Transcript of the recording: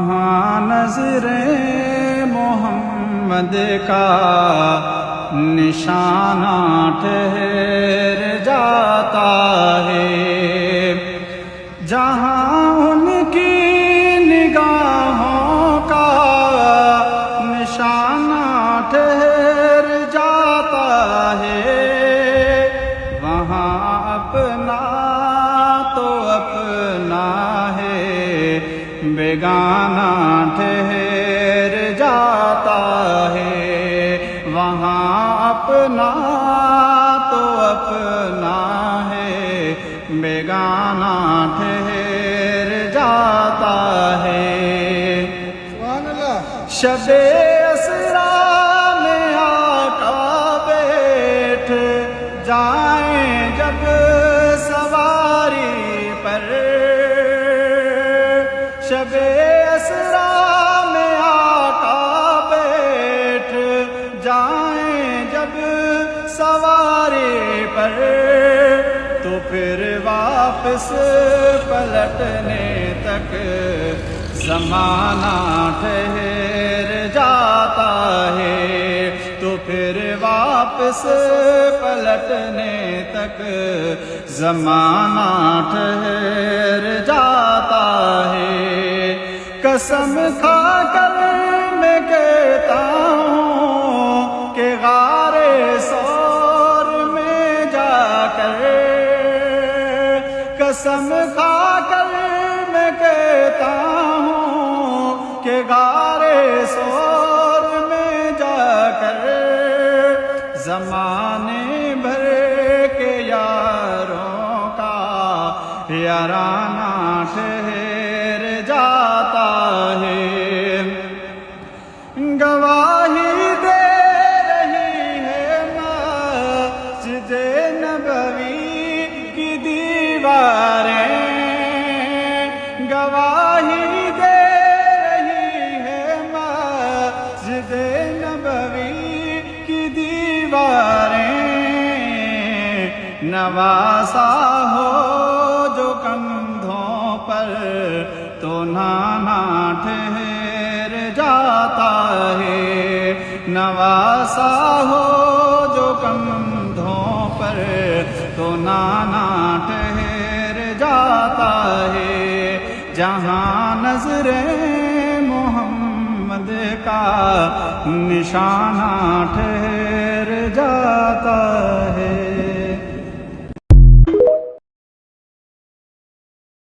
وہاں نظر محمد کا نشانہ ٹھہر جاتا ہے، جہاں ان کی نگاہوں کا نشانہ ٹھہر جاتا ہے، وہاں اپنا تو اپنا ہے، بیگانہ ٹھہر جاتا ہے، وہاں اپنا تو اپنا ہے، بیگانہ ٹھہر جاتا ہے۔ سبحان اللہ۔ شب اسرا میں آقا بیٹھ جائیں جب سواری پر، شب اسرا میں آقا بیٹھ جائیں جب سواری پر، تو پھر واپس پلٹنے تک زمانہ ٹھہر جاتا ہے، تو پھر واپس پلٹنے تک زمانہ ٹھہر جاتا ہے۔ قسم کھا کر میں کہتا ہوں کہ غار ثور میں جا کر، قسم کھا کر میں کہتا ہوں کہ غار ثور میں جا کر، زمانے بھر کے یاروں کا یارانہ ٹھہر جاتا ہے۔ گواہی دے رہی ہے مسجد نبوی کی دیواریں، گواہی دے رہی ہے مسجد نبوی کی دیواریں، نواسا ہو جو کندھوں پر تو نانا ٹھہر جاتا ہے، نواسا ہو جو کندھوں پر تو نانا ٹھہر جاتا ہے، جہاں نظر محمد کا نشانہ ٹھہر جاتا ہے۔